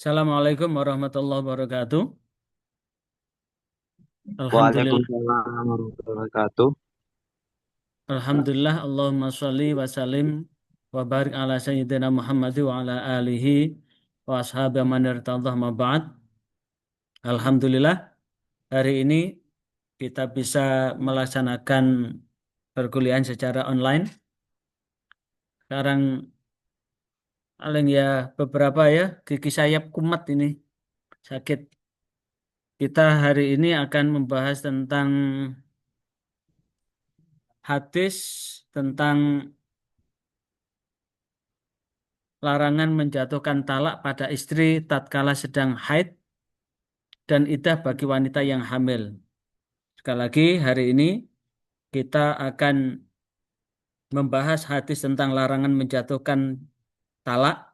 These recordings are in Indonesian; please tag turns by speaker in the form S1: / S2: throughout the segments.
S1: Assalamualaikum warahmatullahi wabarakatuh. Alhamdulillah.
S2: Waalaikumsalam warahmatullahi wabarakatuh.
S1: Alhamdulillah. Allahumma sholli wa salim wa barik ala sayyidina Muhammad wa ala alihi wa ashabi man irtadah ma ba'd. Alhamdulillah, hari ini kita bisa melaksanakan perkuliahan secara online. Sekarang paling ya beberapa ya gigi saya kumat ini sakit. Kita hari ini akan membahas tentang hadis tentang larangan menjatuhkan talak pada istri tatkala sedang haid dan iddah bagi wanita yang hamil. Sekali lagi, hari ini kita akan membahas hadis tentang larangan menjatuhkan talak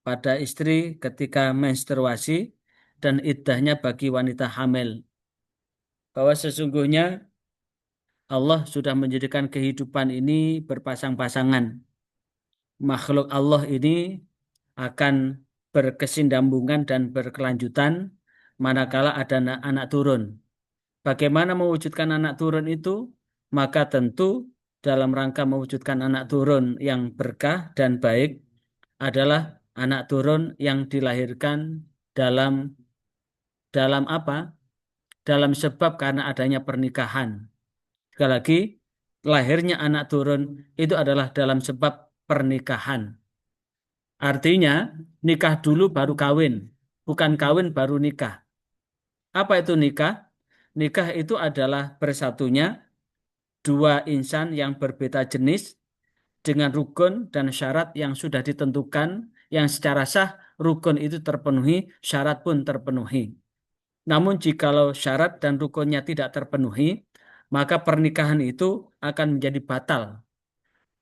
S1: pada istri ketika menstruasi dan iddahnya bagi wanita hamil. Bahwa sesungguhnya Allah sudah menjadikan kehidupan ini berpasang-pasangan. Makhluk Allah ini akan berkesinambungan dan berkelanjutan manakala ada anak turun. Bagaimana mewujudkan anak turun itu? Maka tentu dalam rangka mewujudkan anak turun yang berkah dan baik adalah anak turun yang dilahirkan dalam dalam apa? Dalam sebab karena adanya pernikahan. Sekali lagi, lahirnya anak turun itu adalah dalam sebab pernikahan. Artinya, nikah dulu baru kawin, bukan kawin baru nikah. Apa itu nikah? Nikah itu adalah bersatunya dua insan yang berbeda jenis dengan rukun dan syarat yang sudah ditentukan, yang secara sah rukun itu terpenuhi, syarat pun terpenuhi. Namun jikalau syarat dan rukunnya tidak terpenuhi, maka pernikahan itu akan menjadi batal.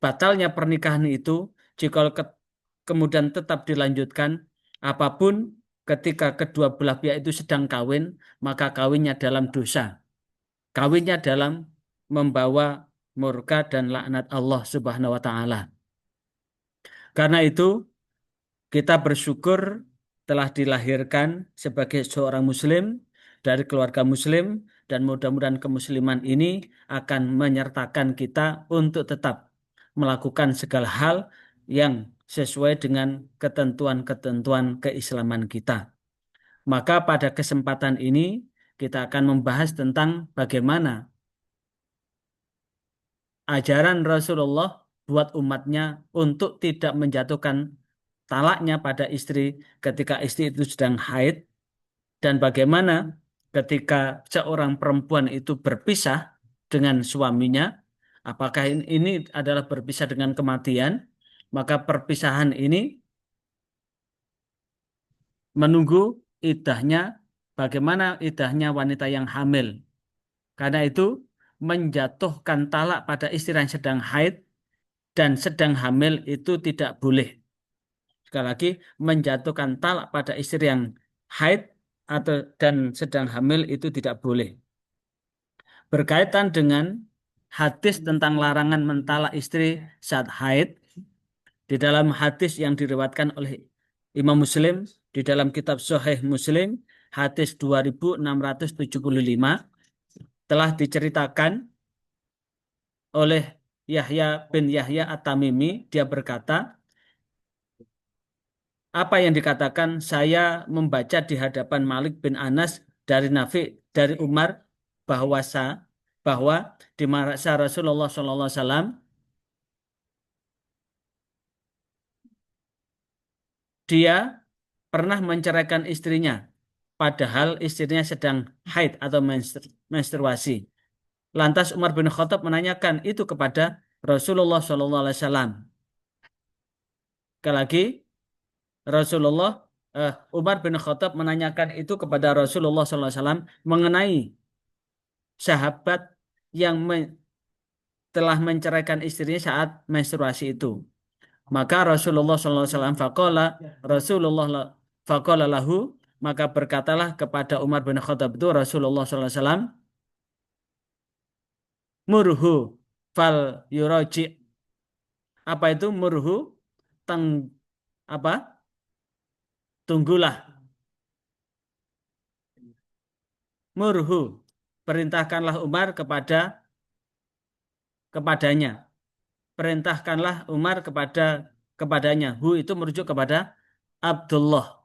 S1: Batalnya pernikahan itu jika kemudian tetap dilanjutkan apapun ketika kedua belah pihak itu sedang kawin, maka kawinnya dalam dosa. Kawinnya dalam membawa murka dan laknat Allah Subhanahu wa taala. Karena itu kita bersyukur telah dilahirkan sebagai seorang muslim dari keluarga muslim dan mudah-mudahan kemusliman ini akan menyertakan kita untuk tetap melakukan segala hal yang sesuai dengan ketentuan-ketentuan keislaman kita. Maka pada kesempatan ini kita akan membahas tentang bagaimana ajaran Rasulullah buat umatnya untuk tidak menjatuhkan talaknya pada istri ketika istri itu sedang haid dan bagaimana ketika seorang perempuan itu berpisah dengan suaminya, apakah ini adalah berpisah dengan kematian, maka perpisahan ini menunggu iddahnya, bagaimana iddahnya wanita yang hamil. Karena itu menjatuhkan talak pada istri yang sedang haid dan sedang hamil itu tidak boleh. Sekali lagi, menjatuhkan talak pada istri yang haid atau dan sedang hamil itu tidak boleh. Berkaitan dengan hadis tentang larangan mentalak istri saat haid, di dalam hadis yang diriwayatkan oleh Imam Muslim, di dalam kitab Sahih Muslim, hadis 2675, telah diceritakan oleh Yahya bin Yahya At-Tamimi, dia berkata, apa yang dikatakan saya membaca di hadapan Malik bin Anas dari Nafi dari Umar bahwa bahwa di masa Rasulullah SAW dia pernah menceraikan istrinya padahal istrinya sedang haid atau menstruasi. Lantas Umar bin Khattab menanyakan itu kepada Rasulullah SAW. Sekali lagi Rasulullah Umar bin Khattab menanyakan itu kepada Rasulullah SAW mengenai sahabat yang telah menceraikan istrinya saat menstruasi itu. Maka Rasulullah SAW Rasulullah faqala lahu, maka berkatalah kepada Umar bin Khattab itu Rasulullah SAW, murhu fal yuraji. Apa itu murhu? Teng apa? Tunggulah. murhu, perintahkanlah Umar kepadanya. Perintahkanlah Umar kepadanya. Hu itu merujuk kepada Abdullah.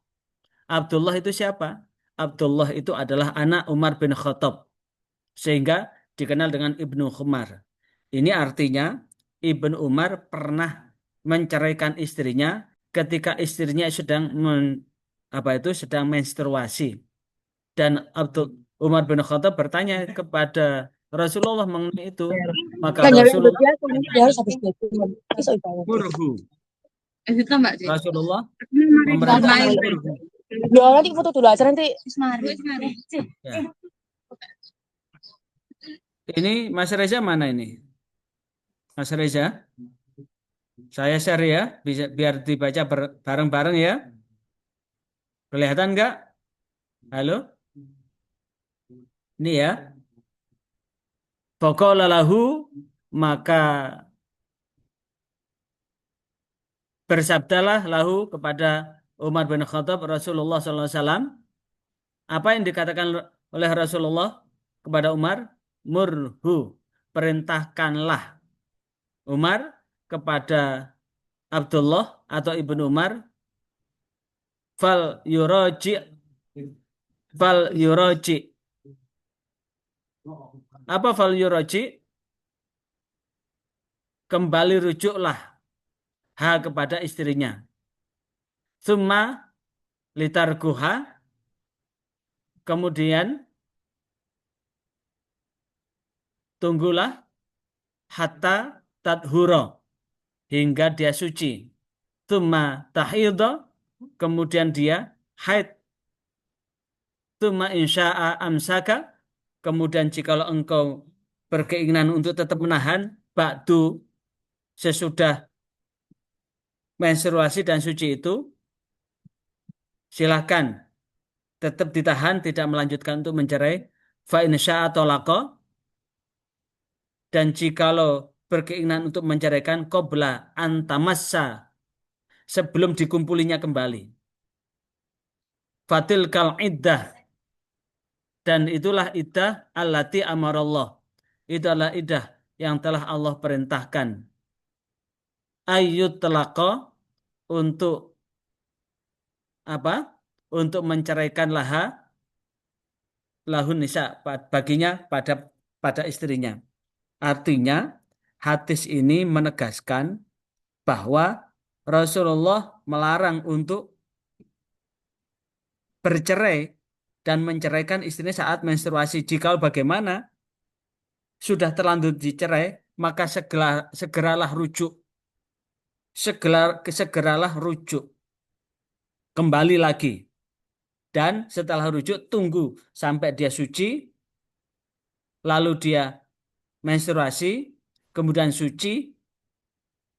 S1: Abdullah itu siapa? Abdullah itu adalah anak Umar bin Khattab. Sehingga dikenal dengan Ibnu Umar. Ini artinya Ibnu Umar pernah menceraikan istrinya ketika istrinya sedang menstruasi. Dan Abdul Umar bin Khattab bertanya kepada Rasulullah mengenai itu. Maka
S3: Kan nyari
S1: Rasulullah
S3: dia kan dia harus habis itu. Besok ibarat.
S1: murhu.
S4: Itu Mbak Ci.
S1: Rasulullah
S3: Nanti
S1: memerintahkan
S3: main.
S1: murhu.
S3: Loh, nanti foto dulu aja nanti.
S1: Ya. Ini Mas Reza mana ini? Mas Reza, saya share ya, bisa biar dibaca bareng-bareng ya. Kelihatan nggak? Halo? Ini ya. Faqala lahu, maka bersabdalah lahu kepada Umar bin Khattab Rasulullah SAW. Apa yang dikatakan oleh Rasulullah kepada Umar? Murhu, perintahkanlah Umar kepada Abdullah atau Ibnu Umar fal yuroji fal yuroji. Apa fal yuroji? Kembali rujuklah kepada istrinya. Summa litarguha, kemudian tunggulah hatta tadhuro, hingga dia suci. Summa tahidho, kemudian dia haid. Summa insya'a amsaka, kemudian jikalau engkau berkeinginan untuk tetap menahan ba'du, sesudah menstruasi dan suci itu, silakan tetap ditahan, tidak melanjutkan untuk mencerai. Fa in syaa talaqa, dan jikalau berkeinginan untuk menceraikan qabla antamassa, sebelum dikumpulinya kembali. Fatil kal iddah, dan itulah iddah allati amarallah, itulah iddah yang telah Allah perintahkan. Ayyut talaqa, untuk apa? Untuk menceraikan lahun nisa, baginya pada istrinya. Artinya hadis ini menegaskan bahwa Rasulullah melarang untuk bercerai dan menceraikan istrinya saat menstruasi. Jika bagaimana sudah terlanjur dicerai, maka segeralah rujuk. Segeralah rujuk. Kembali lagi. Dan setelah rujuk, tunggu sampai dia suci, lalu dia menstruasi, kemudian suci,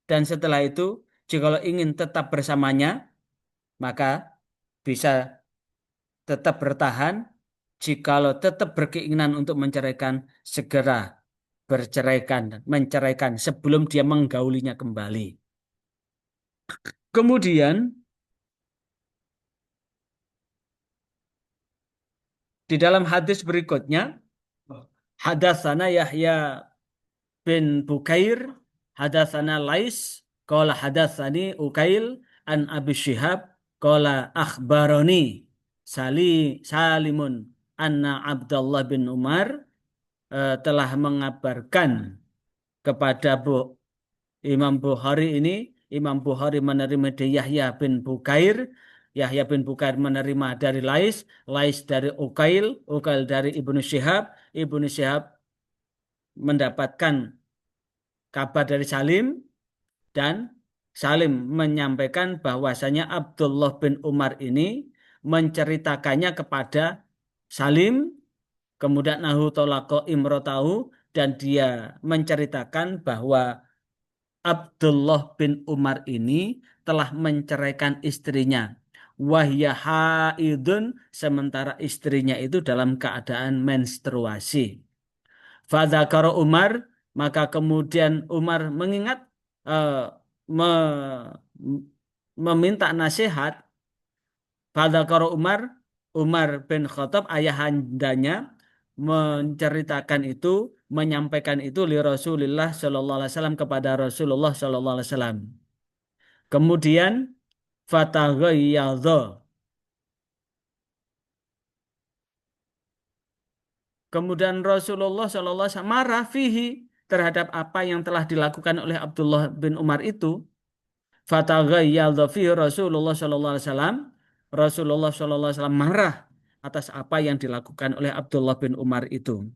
S1: dan setelah itu, jika ingin tetap bersamanya, maka bisa tetap bertahan. Jikalau tetap berkeinginan untuk menceraikan, segera menceraikan sebelum dia menggaulinya kembali. Kemudian di dalam hadis berikutnya, hadatsana Yahya bin Bukair, hadatsana Lais, qala hadatsani Ukail an Abi Syihab, qala akhbaroni Salimun anna Abdullah bin Umar telah mengabarkan kepada Imam Bukhari ini. Imam Bukhari menerima dari Yahya bin Bukair. Yahya bin Bukair menerima dari Lais. Lais dari Ukail. Ukail dari Ibnu Syihab. Ibnu Syihab mendapatkan kabar dari Salim. Dan Salim menyampaikan bahwasanya Abdullah bin Umar ini menceritakannya kepada Salim. Kemudian nahu tolako imrotahu, dan dia menceritakan bahwa Abdullah bin Umar ini telah menceraikan istrinya. Wahya haidun, sementara istrinya itu dalam keadaan menstruasi. Fadzakara Umar, maka kemudian Umar mengingat, eh, me- meminta nasihat. Fadzakara Umar bin Khattab, ayahandanya, menceritakan itu, menyampaikan itu li Rasulillah Shallallahu Alaihi Wasallam kepada Rasulullah Shallallahu Alaihi Wasallam. Kemudian fataghayyadha. Kemudian Rasulullah Shallallahu Alaihi Wasallam marah fihi terhadap apa yang telah dilakukan oleh Abdullah bin Umar itu. Fataghayyadha fihi Rasulullah Shallallahu Alaihi Wasallam. Rasulullah Shallallahu Alaihi Wasallam marah atas apa yang dilakukan oleh Abdullah bin Umar itu.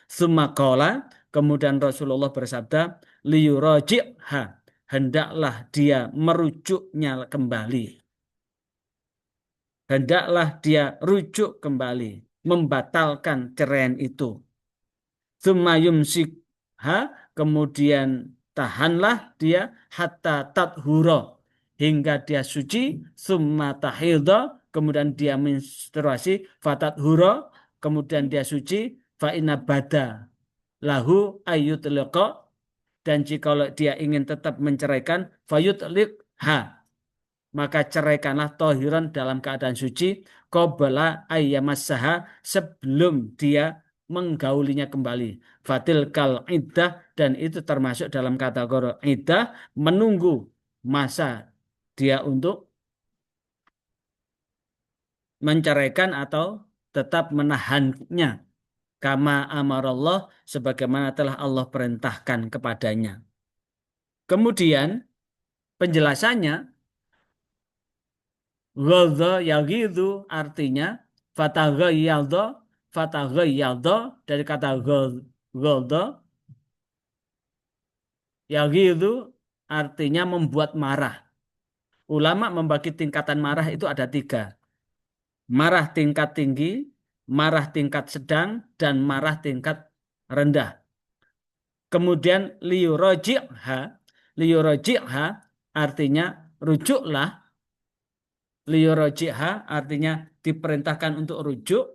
S1: Tsumma qala, kemudian Rasulullah bersabda, liyuraji'ha, hendaklah dia merujuknya kembali. Hendaklah dia rujuk kembali, membatalkan ceraian itu. Tsumma yumsikha, kemudian tahanlah dia hatta tathura, hingga dia suci, summa tahidha, kemudian dia menstruasi, fatathura, kemudian dia suci, fa inna bada lahu ayyutliqa, dan jika dia ingin tetap menceraikan, fayutliqha, maka ceraikanlah tohiron dalam keadaan suci, qabla ayyamassaha, sebelum dia menggaulinya kembali. Fatil kal iddah, dan itu termasuk dalam kategori iddah, menunggu masa dia untuk menceraikan atau tetap menahannya. Kama amarallah, sebagaimana telah Allah perintahkan kepadanya. Kemudian penjelasannya, ghadha yaghidhu artinya fataghayyadha dari kata ghadha, yaghidhu artinya membuat marah. Ulama membagi tingkatan marah itu ada 3. Marah tingkat tinggi, marah tingkat sedang, dan marah tingkat rendah. Kemudian liyuraji'ha artinya rujuklah. Liyuraji'ha artinya diperintahkan untuk rujuk.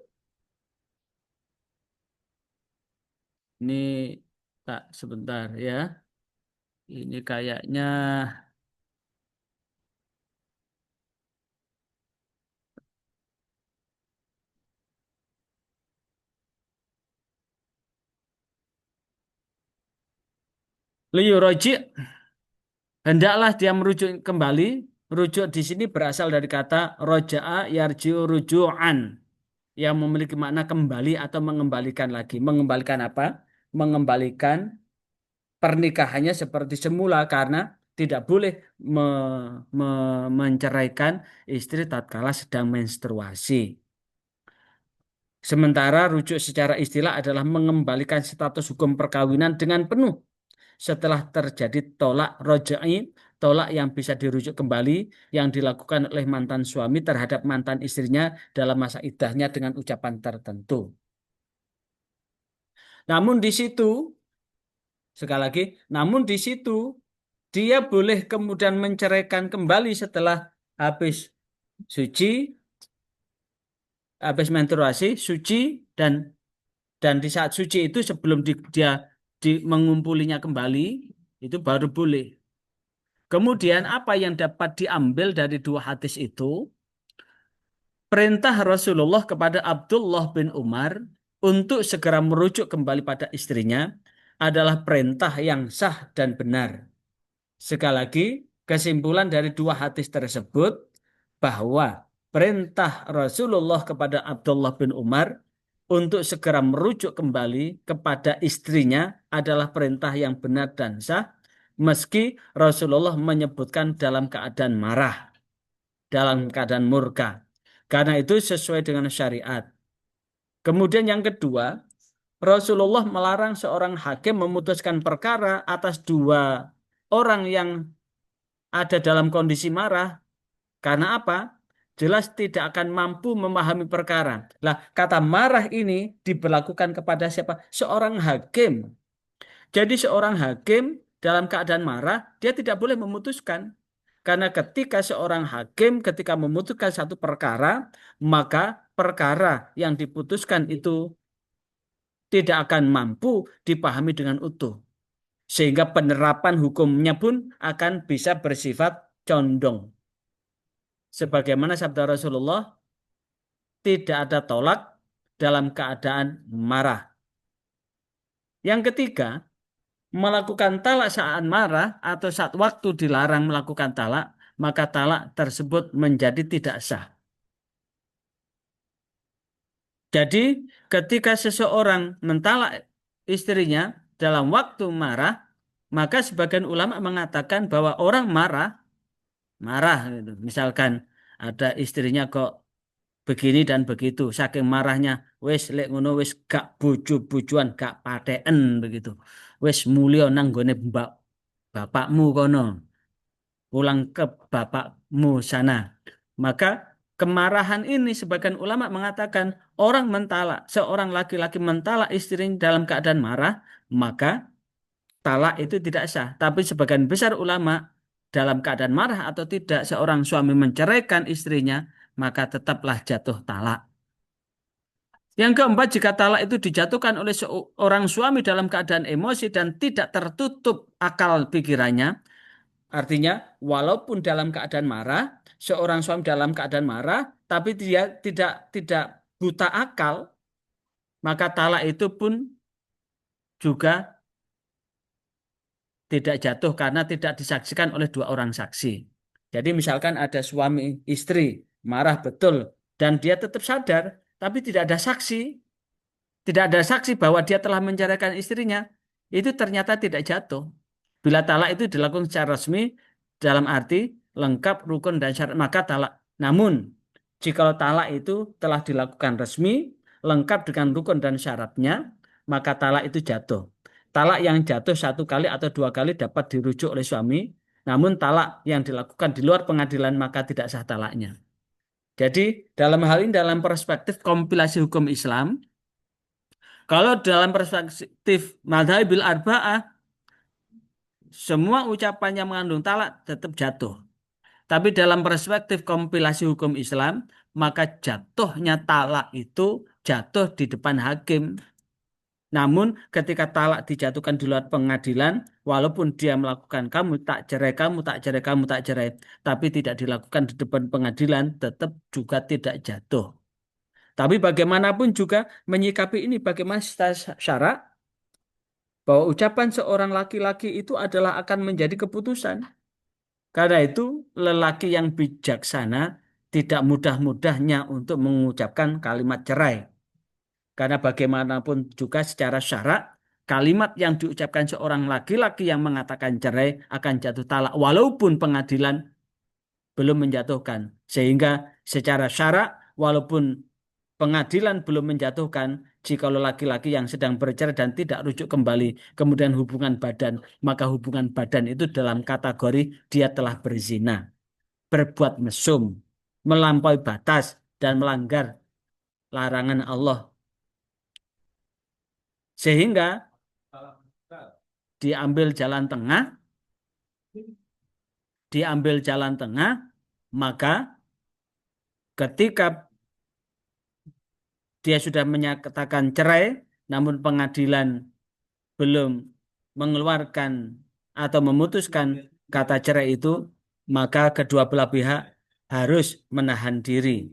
S1: Ini tak sebentar ya. Ini kayaknya liyuraji', hendaklah dia merujuk kembali. Rujuk di sini berasal dari kata roja'a yarji'u ruju'an, yang memiliki makna kembali atau mengembalikan lagi. Mengembalikan apa? Mengembalikan pernikahannya seperti semula, karena tidak boleh menceraikan istri tatkala sedang menstruasi. Sementara rujuk secara istilah adalah mengembalikan status hukum perkawinan dengan penuh setelah terjadi tolak roja'i, tolak yang bisa dirujuk kembali yang dilakukan oleh mantan suami terhadap mantan istrinya dalam masa iddahnya dengan ucapan tertentu. Namun di situ, sekali lagi, namun di situ dia boleh kemudian menceraikan kembali setelah habis suci, habis menstruasi, suci, dan di saat suci itu sebelum dia mengumpulinya kembali, itu baru boleh. Kemudian apa yang dapat diambil dari 2 hadis itu? Perintah Rasulullah kepada Abdullah bin Umar untuk segera merujuk kembali pada istrinya adalah perintah yang sah dan benar. Sekali lagi, kesimpulan dari 2 hadis tersebut bahwa perintah Rasulullah kepada Abdullah bin Umar untuk segera merujuk kembali kepada istrinya adalah perintah yang benar dan sah, meski Rasulullah menyebutkan dalam keadaan marah, dalam keadaan murka. Karena itu sesuai dengan syariat. Kemudian yang kedua, Rasulullah melarang seorang hakim memutuskan perkara atas 2 orang yang ada dalam kondisi marah. Karena apa? Jelas tidak akan mampu memahami perkara. Lah, kata marah ini diberlakukan kepada siapa? Seorang hakim. Jadi seorang hakim dalam keadaan marah, dia tidak boleh memutuskan. Karena ketika seorang hakim ketika memutuskan satu perkara, maka perkara yang diputuskan itu tidak akan mampu dipahami dengan utuh. Sehingga penerapan hukumnya pun akan bisa bersifat condong. Sebagaimana sabda Rasulullah, tidak ada tolak dalam keadaan marah. Yang ketiga, melakukan talak saat marah atau saat waktu dilarang melakukan talak, maka talak tersebut menjadi tidak sah. Jadi, ketika seseorang mentalak istrinya dalam waktu marah, maka sebagian ulama mengatakan bahwa orang marah gitu. Misalkan ada istrinya kok begini dan begitu, saking marahnya, wis lek ngono wis gak bojo-bojoan, gak paten begitu. Wis mulya nang gone bapakmu kono, pulang ke bapakmu sana. Maka kemarahan ini sebagian ulama mengatakan orang seorang laki-laki mentalak istrinya dalam keadaan marah, maka talak itu tidak sah. Tapi sebagian besar ulama dalam keadaan marah atau tidak seorang suami menceraikan istrinya, maka tetaplah jatuh talak. Yang keempat, jika talak itu dijatuhkan oleh seorang suami dalam keadaan emosi dan tidak tertutup akal pikirannya, artinya walaupun dalam keadaan marah, seorang suami dalam keadaan marah, tapi dia tidak buta akal, maka talak itu pun juga tidak jatuh karena tidak disaksikan oleh dua orang saksi. Jadi misalkan ada suami istri marah betul dan dia tetap sadar, tapi tidak ada saksi, tidak ada saksi bahwa dia telah menceraikan istrinya, itu ternyata tidak jatuh. Bila talak itu dilakukan secara resmi dalam arti lengkap, rukun dan syarat, maka talak. Namun, jika talak itu telah dilakukan resmi, lengkap dengan rukun dan syaratnya, maka talak itu jatuh. Talak yang jatuh satu kali atau dua kali dapat dirujuk oleh suami, namun talak yang dilakukan di luar pengadilan maka tidak sah talaknya. Jadi dalam hal ini dalam perspektif kompilasi hukum Islam, kalau dalam perspektif madhabil arba'ah, semua ucapan yang mengandung talak tetap jatuh. Tapi dalam perspektif kompilasi hukum Islam, maka jatuhnya talak itu jatuh di depan hakim. Namun ketika talak dijatuhkan di luar pengadilan, walaupun dia melakukan kamu tak cerai, kamu tak cerai, kamu tak cerai, tapi tidak dilakukan di depan pengadilan, tetap juga tidak jatuh. Tapi bagaimanapun juga menyikapi ini, bagaimana secara syarak, bahwa ucapan seorang laki-laki itu adalah akan menjadi keputusan. Karena itu, lelaki yang bijaksana tidak mudah-mudahnya untuk mengucapkan kalimat cerai. Karena bagaimanapun juga secara syarak, kalimat yang diucapkan seorang laki-laki yang mengatakan cerai akan jatuh talak walaupun pengadilan belum menjatuhkan. Sehingga secara syarak, walaupun pengadilan belum menjatuhkan, jika laki-laki yang sedang bercerai dan tidak rujuk kembali, kemudian hubungan badan, maka hubungan badan itu dalam kategori dia telah berzina, berbuat mesum, melampaui batas, dan melanggar larangan Allah. Sehingga diambil jalan tengah, maka ketika dia sudah menyatakan cerai, namun pengadilan belum mengeluarkan atau memutuskan kata cerai itu, maka kedua belah pihak harus menahan diri.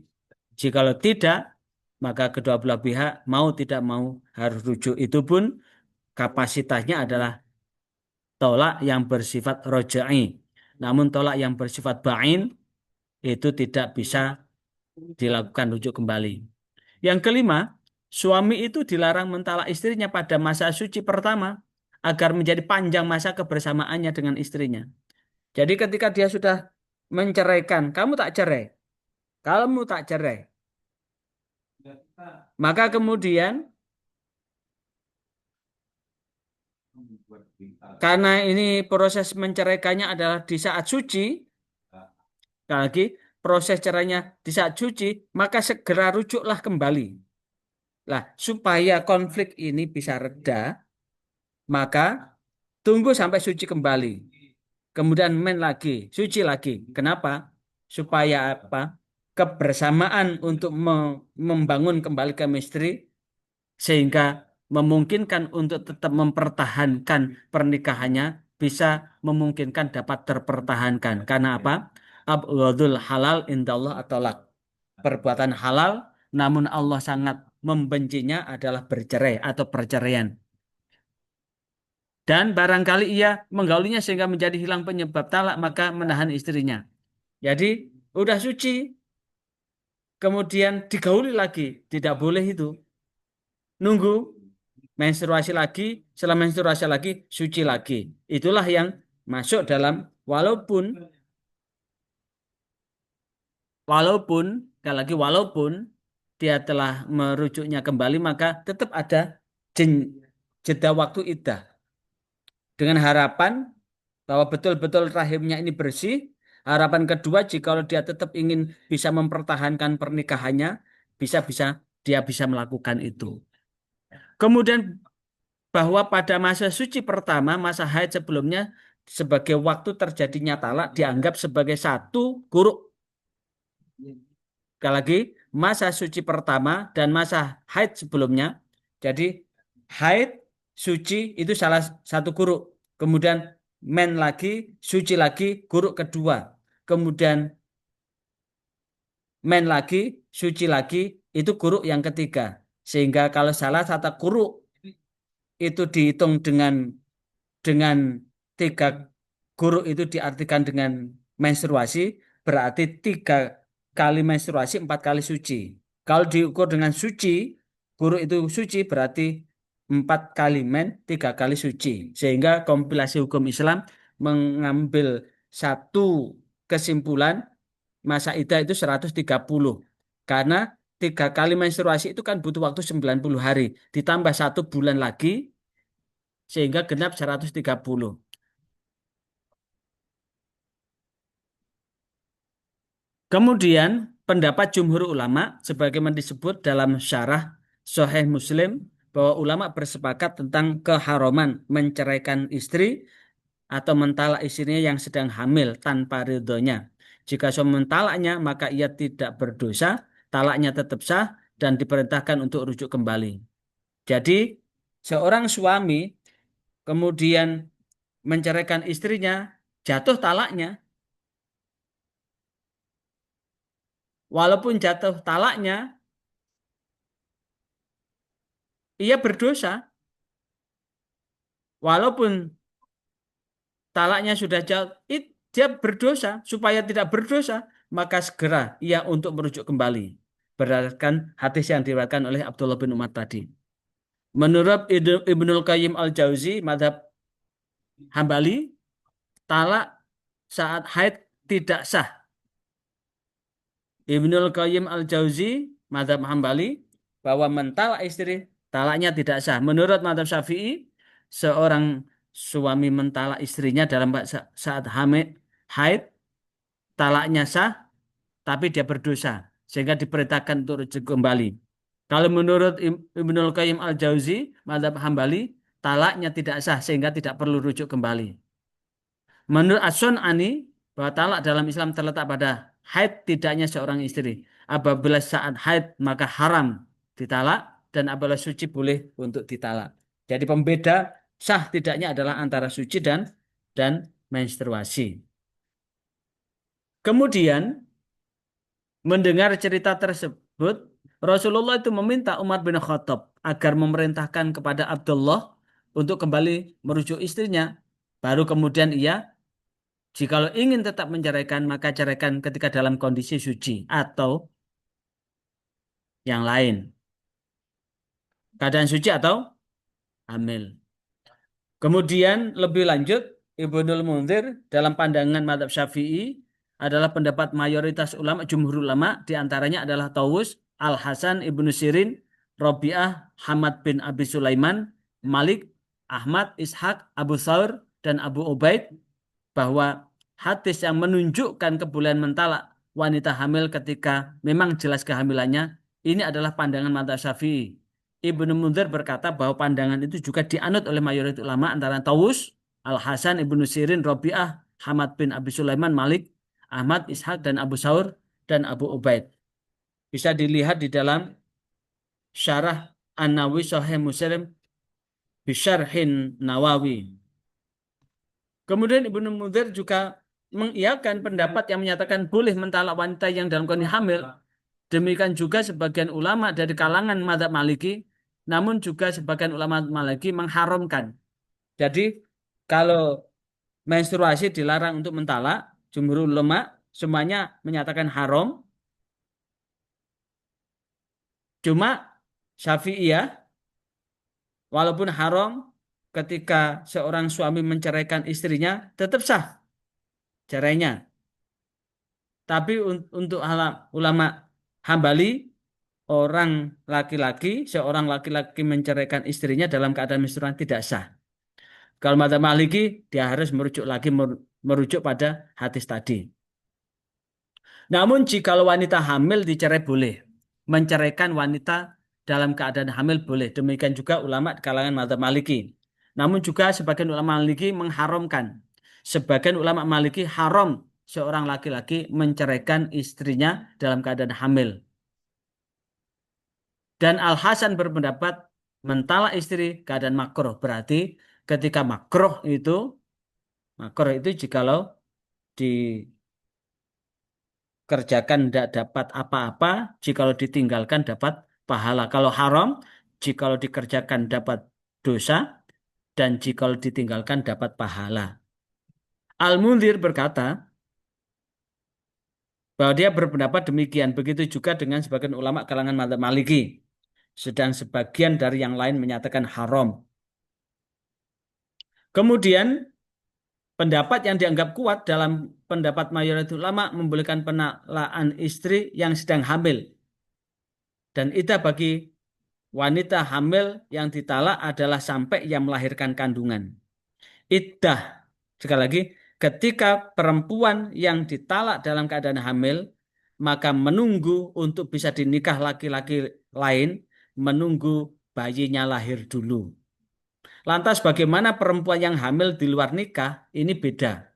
S1: Jikalau tidak, maka kedua belah pihak mau tidak mau harus rujuk. Itu pun kapasitasnya adalah tolak yang bersifat roja'i. Namun tolak yang bersifat ba'in itu tidak bisa dilakukan rujuk kembali. Yang kelima, suami itu dilarang mentalak istrinya pada masa suci pertama agar menjadi panjang masa kebersamaannya dengan istrinya. Jadi ketika dia sudah menceraikan, kamu tak cerai, maka kemudian karena ini proses menceraikannya adalah di saat suci, sekali lagi proses cerainya di saat suci, maka segera rujuklah kembali. Lah, supaya konflik ini bisa reda, maka tunggu sampai suci kembali. Kemudian main lagi, suci lagi. Kenapa? Supaya apa? Kebersamaan untuk membangun kembali chemistry sehingga memungkinkan untuk tetap mempertahankan pernikahannya bisa memungkinkan dapat terpertahankan. Karena apa? Abghadul halal indallah atolak. Perbuatan halal namun Allah sangat membencinya adalah bercerai atau perceraian. Dan barangkali ia menggaulinya sehingga menjadi hilang penyebab talak, maka menahan istrinya. Jadi udah suci, kemudian digauli lagi, tidak boleh itu. Nunggu menstruasi lagi, setelah menstruasi lagi, suci lagi. Itulah yang masuk dalam walaupun sekali lagi walaupun dia telah merujuknya kembali, maka tetap ada jeda waktu iddah. Dengan harapan bahwa betul-betul rahimnya ini bersih. Harapan kedua, jika dia tetap ingin bisa mempertahankan pernikahannya, bisa dia bisa melakukan itu. Kemudian bahwa pada masa suci pertama, masa haid sebelumnya, sebagai waktu terjadinya talak dianggap sebagai satu kuruk. Sekali lagi, masa suci pertama dan masa haid sebelumnya. Jadi haid, suci itu salah satu kuruk. Kemudian men lagi, suci lagi, kuruk kedua. Kemudian men lagi, suci lagi, itu kuruk yang ketiga. Sehingga kalau salah satu kuruk itu dihitung dengan 3 kuruk itu diartikan dengan menstruasi, berarti 3 kali menstruasi 4 kali suci. Kalau diukur dengan suci, kuruk itu suci berarti 4 kali men, 3 kali suci. Sehingga kompilasi hukum Islam mengambil satu kesimpulan masa iddah itu 130. Karena 3 kali menstruasi itu kan butuh waktu 90 hari. Ditambah 1 bulan lagi, sehingga genap 130. Kemudian pendapat jumhur ulama sebagaimana disebut dalam syarah Sahih Muslim bahwa ulama bersepakat tentang keharaman menceraikan istri atau mentalak istrinya yang sedang hamil tanpa ridhonya. Jika suami mentalaknya maka ia tidak berdosa, talaknya tetap sah dan diperintahkan untuk rujuk kembali. Jadi seorang suami kemudian menceraikan istrinya, jatuh talaknya. Walaupun jatuh talaknya, ia berdosa. Walaupun talaknya sudah jatuh, dia berdosa. Supaya tidak berdosa, maka segera ia untuk merujuk kembali. Berdasarkan hadis yang diriwayatkan oleh Abdullah bin Umar tadi. Menurut Ibnul Qayyim al-Jauzi, madhab Hambali, talak saat haid tidak sah. Ibnul Qayyim al-Jauzi, madhab Hambali, bahwa mentalak istri, talaknya tidak sah. Menurut madhab Syafi'i, seorang suami mentalak istrinya dalam saat haid, talaknya sah, tapi dia berdosa, sehingga diperintahkan untuk rujuk kembali. Kalau menurut Ibnul Qayyim al-Jauzi, madhab Hambali, talaknya tidak sah, sehingga tidak perlu rujuk kembali. Menurut As-Sun'ani, bahwa talak dalam Islam terletak pada haid tidaknya seorang istri. Apabila saat haid maka haram ditalak, dan apabila suci boleh untuk ditalak. Jadi pembeda sah tidaknya adalah antara suci dan menstruasi. Kemudian mendengar cerita tersebut, Rasulullah itu meminta Umar bin Khattab agar memerintahkan kepada Abdullah untuk kembali merujuk istrinya. Baru kemudian ia, jikalau ingin tetap menceraikan, maka ceraikan ketika dalam kondisi suci atau yang lain. Keadaan suci atau hamil. Kemudian lebih lanjut, Ibnul Munzir dalam pandangan mazhab Syafi'i adalah pendapat mayoritas ulama, jumhur ulama, diantaranya adalah Tawus, Al-Hasan, Ibnu Sirin, Rabi'ah, Hamad bin Abi Sulaiman, Malik, Ahmad, Ishaq, Abu Thawr, dan Abu Ubaid, bahwa hadis yang menunjukkan kebolehan mentalak wanita hamil ketika memang jelas kehamilannya, ini adalah pandangan mazhab Syafi'i. Ibnu Munzir berkata bahwa pandangan itu juga dianut oleh mayoritas ulama antara Tawus, Al-Hasan, Ibnu Sirin, Rabi'ah, Hamad bin Abi Sulaiman, Malik, Ahmad, Ishaq, dan Abu Thawr, dan Abu Ubaid. Bisa dilihat di dalam Syarah An-Nawawi Sahih Muslim Bisyarhin Nawawi. Kemudian Ibnu Munzir juga mengiyakan pendapat yang menyatakan boleh mentalak wanita yang dalam kondisi hamil Demikian juga sebagian ulama dari kalangan mazhab Maliki, namun juga sebagian ulama Maliki mengharamkan. Jadi kalau menstruasi dilarang untuk mentalak, jumhur ulama semuanya menyatakan haram. Cuma Syafi'iyah walaupun haram ketika seorang suami menceraikan istrinya tetap sah cerainya. Tapi untuk ulama Hambali, seorang laki-laki menceraikan istrinya dalam keadaan menstruasi tidak sah. Kalau mazhab Maliki, dia harus merujuk pada hadis tadi. Namun jika wanita hamil dicerai boleh. Menceraikan wanita dalam keadaan hamil boleh. Demikian juga ulama di kalangan mazhab Maliki. Namun juga sebagian ulama Maliki mengharamkan. Sebagian ulama Maliki haram seorang laki-laki menceraikan istrinya dalam keadaan hamil. Dan Al-Hasan berpendapat mentalak istri keadaan makruh. Berarti ketika makruh itu jikalau dikerjakan tidak dapat apa-apa, jikalau ditinggalkan dapat pahala. Kalau haram, jikalau dikerjakan dapat dosa, dan jikalau ditinggalkan dapat pahala. Al-Munzir berkata bahwa dia berpendapat demikian. Begitu juga dengan sebagian ulama kalangan mazhab Maliki. Sedang sebagian dari yang lain menyatakan haram. Kemudian pendapat yang dianggap kuat dalam pendapat mayoritas ulama membolehkan penalaan istri yang sedang hamil. Dan iddah bagi wanita hamil yang ditalak adalah sampai ia melahirkan kandungan. Iddah, sekali lagi, ketika perempuan yang ditalak dalam keadaan hamil, maka menunggu untuk bisa dinikah laki-laki lain, menunggu bayinya lahir dulu. Lantas bagaimana perempuan yang hamil di luar nikah? Ini beda.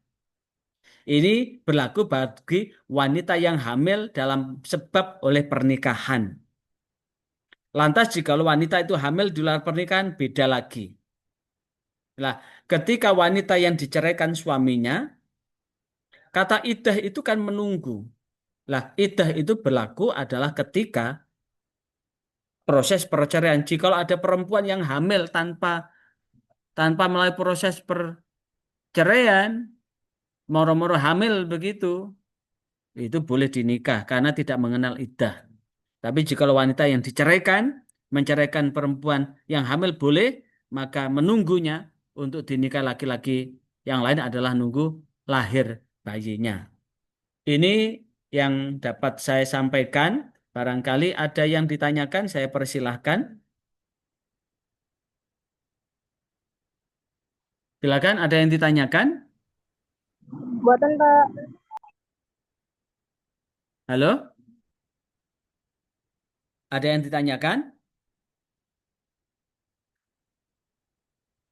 S1: Ini berlaku bagi wanita yang hamil dalam sebab oleh pernikahan. Lantas jika wanita itu hamil di luar pernikahan, beda lagi. Nah, ketika wanita yang diceraikan suaminya, kata iddah itu kan menunggu. Lah, iddah itu berlaku adalah ketika proses perceraian. Jika ada perempuan yang hamil tanpa melalui proses perceraian, moro-moro hamil begitu, itu boleh dinikah karena tidak mengenal iddah. Tapi jika wanita yang diceraikan, menceraikan perempuan yang hamil boleh, maka menunggunya untuk dinikah laki-laki yang lain adalah nunggu lahir bayinya. Ini yang dapat saya sampaikan. Barangkali ada yang ditanyakan, saya persilahkan. Silakan, ada yang ditanyakan?
S3: Buatan Pak.
S1: Halo? Ada yang ditanyakan?